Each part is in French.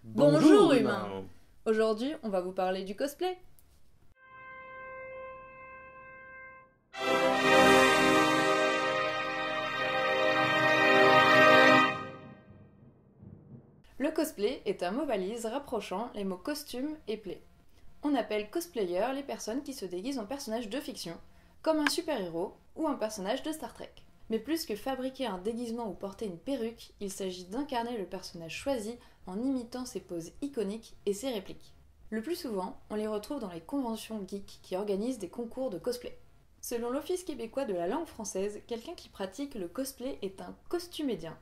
Bonjour humains. Aujourd'hui, on va vous parler du cosplay. Le cosplay est un mot valise rapprochant les mots costume et play. On appelle cosplayer les personnes qui se déguisent en personnages de fiction, comme un super-héros ou un personnage de Star Trek. Mais plus que fabriquer un déguisement ou porter une perruque, il s'agit d'incarner le personnage choisi en imitant ses poses iconiques et ses répliques. Le plus souvent, on les retrouve dans les conventions geeks qui organisent des concours de cosplay. Selon l'Office québécois de la langue française, quelqu'un qui pratique le cosplay est un costumédien.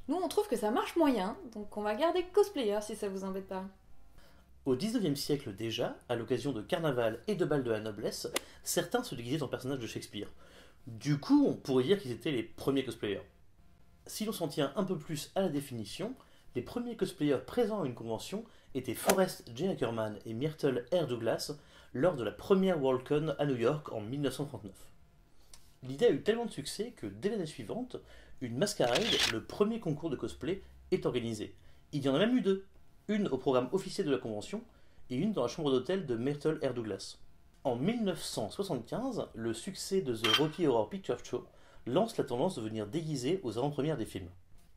Nous, on trouve que ça marche moyen, donc on va garder cosplayer si ça vous embête pas. Au XIXe siècle déjà, à l'occasion de carnaval et de bals de la noblesse, certains se déguisaient en personnages de Shakespeare. Du coup, on pourrait dire qu'ils étaient les premiers cosplayers. Si l'on s'en tient un peu plus à la définition, les premiers cosplayers présents à une convention étaient Forrest J. Ackerman et Myrtle R. Douglas lors de la première Worldcon à New York en 1939. L'idée a eu tellement de succès que dès l'année suivante, une mascarade, le premier concours de cosplay, est organisée. Il y en a même eu deux, une au programme officiel de la convention et une dans la chambre d'hôtel de Myrtle R. Douglas. En 1975, le succès de The Rocky Horror Picture Show lance la tendance de venir déguisé aux avant-premières des films.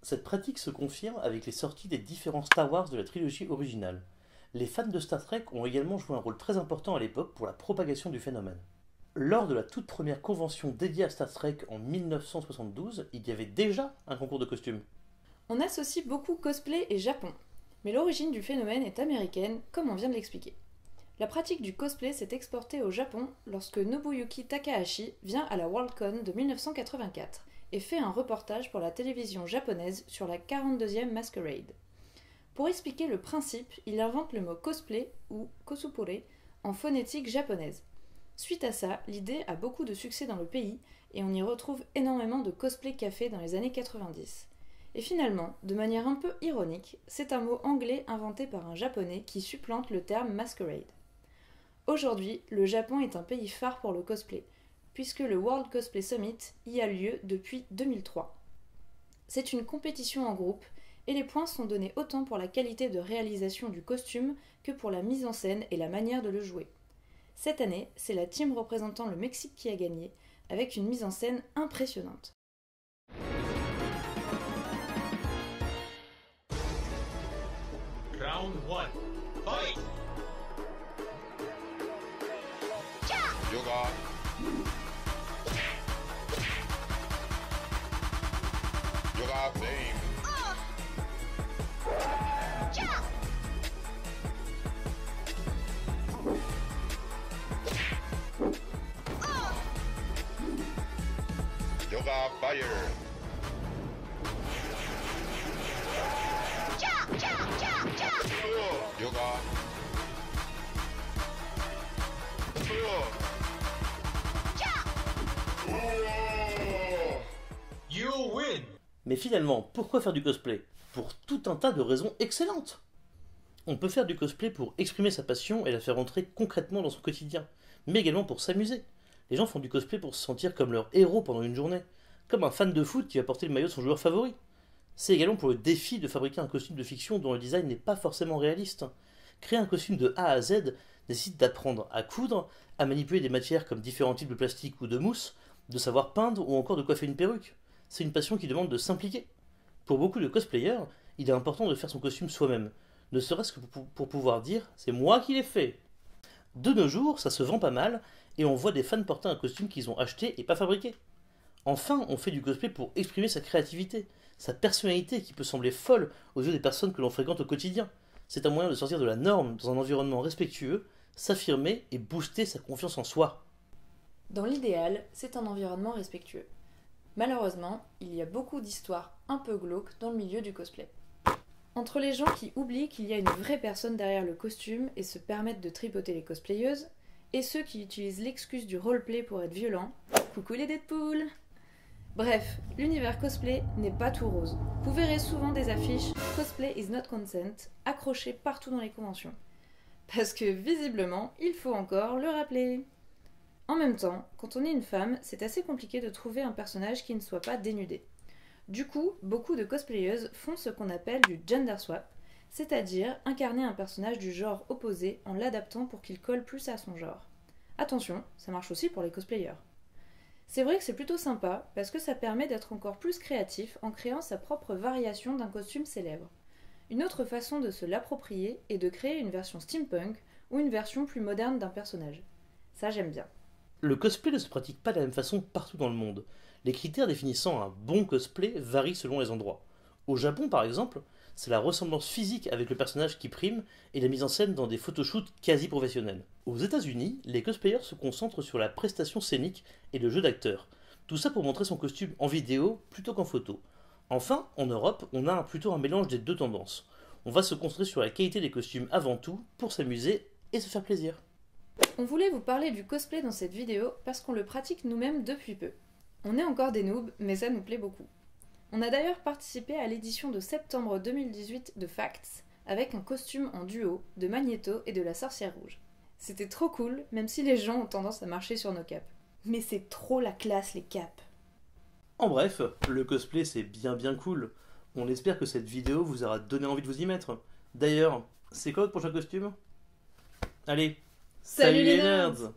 Cette pratique se confirme avec les sorties des différents Star Wars de la trilogie originale. Les fans de Star Trek ont également joué un rôle très important à l'époque pour la propagation du phénomène. Lors de la toute première convention dédiée à Star Trek en 1972, il y avait déjà un concours de costumes. On associe beaucoup cosplay et Japon, mais l'origine du phénomène est américaine, comme on vient de l'expliquer. La pratique du cosplay s'est exportée au Japon lorsque Nobuyuki Takahashi vient à la Worldcon de 1984 et fait un reportage pour la télévision japonaise sur la 42e Masquerade. Pour expliquer le principe, il invente le mot cosplay ou kosupore en phonétique japonaise. Suite à ça, l'idée a beaucoup de succès dans le pays et on y retrouve énormément de cosplay café dans les années 90. Et finalement, de manière un peu ironique, c'est un mot anglais inventé par un japonais qui supplante le terme masquerade. Aujourd'hui, le Japon est un pays phare pour le cosplay, puisque le World Cosplay Summit y a lieu depuis 2003. C'est une compétition en groupe, et les points sont donnés autant pour la qualité de réalisation du costume que pour la mise en scène et la manière de le jouer. Cette année, c'est la team représentant le Mexique qui a gagné, avec une mise en scène impressionnante. Round 1. Fight! Yoga. Yoga flame. Yoga fire. Yoga. You win! Mais finalement, pourquoi faire du cosplay? Pour tout un tas de raisons excellentes. On peut faire du cosplay pour exprimer sa passion et la faire entrer concrètement dans son quotidien, mais également pour s'amuser. Les gens font du cosplay pour se sentir comme leur héros pendant une journée, comme un fan de foot qui va porter le maillot de son joueur favori. C'est également pour le défi de fabriquer un costume de fiction dont le design n'est pas forcément réaliste. Créer un costume de A à Z nécessite d'apprendre à coudre, à manipuler des matières comme différents types de plastique ou de mousse, de savoir peindre ou encore de coiffer une perruque. C'est une passion qui demande de s'impliquer. Pour beaucoup de cosplayers, il est important de faire son costume soi-même, ne serait-ce que pour pouvoir dire « c'est moi qui l'ai fait ». De nos jours, ça se vend pas mal, et on voit des fans porter un costume qu'ils ont acheté et pas fabriqué. Enfin, on fait du cosplay pour exprimer sa créativité, sa personnalité qui peut sembler folle aux yeux des personnes que l'on fréquente au quotidien. C'est un moyen de sortir de la norme dans un environnement respectueux, s'affirmer et booster sa confiance en soi. Dans l'idéal, c'est un environnement respectueux. Malheureusement, il y a beaucoup d'histoires un peu glauques dans le milieu du cosplay. Entre les gens qui oublient qu'il y a une vraie personne derrière le costume et se permettent de tripoter les cosplayeuses, et ceux qui utilisent l'excuse du roleplay pour être violents, coucou les Deadpool! Bref, l'univers cosplay n'est pas tout rose. Vous verrez souvent des affiches « Cosplay is not consent » accrochées partout dans les conventions. Parce que visiblement, il faut encore le rappeler. En même temps, quand on est une femme, c'est assez compliqué de trouver un personnage qui ne soit pas dénudé. Du coup, beaucoup de cosplayeuses font ce qu'on appelle du gender swap, c'est-à-dire incarner un personnage du genre opposé en l'adaptant pour qu'il colle plus à son genre. Attention, ça marche aussi pour les cosplayers. C'est vrai que c'est plutôt sympa parce que ça permet d'être encore plus créatif en créant sa propre variation d'un costume célèbre. Une autre façon de se l'approprier est de créer une version steampunk ou une version plus moderne d'un personnage. Ça j'aime bien. Le cosplay ne se pratique pas de la même façon partout dans le monde. Les critères définissant un bon cosplay varient selon les endroits. Au Japon par exemple, c'est la ressemblance physique avec le personnage qui prime et la mise en scène dans des photoshoots quasi professionnels. Aux États-Unis, les cosplayers se concentrent sur la prestation scénique et le jeu d'acteur. Tout ça pour montrer son costume en vidéo plutôt qu'en photo. Enfin, en Europe, on a plutôt un mélange des deux tendances. On va se concentrer sur la qualité des costumes avant tout pour s'amuser et se faire plaisir. On voulait vous parler du cosplay dans cette vidéo parce qu'on le pratique nous-mêmes depuis peu. On est encore des noobs, mais ça nous plaît beaucoup. On a d'ailleurs participé à l'édition de septembre 2018 de Facts, avec un costume en duo de Magneto et de la Sorcière Rouge. C'était trop cool, même si les gens ont tendance à marcher sur nos capes. Mais c'est trop la classe les capes. En bref, le cosplay c'est bien cool. On espère que cette vidéo vous aura donné envie de vous y mettre. D'ailleurs, c'est quoi votre prochain costume ? Allez, Salut les nerds.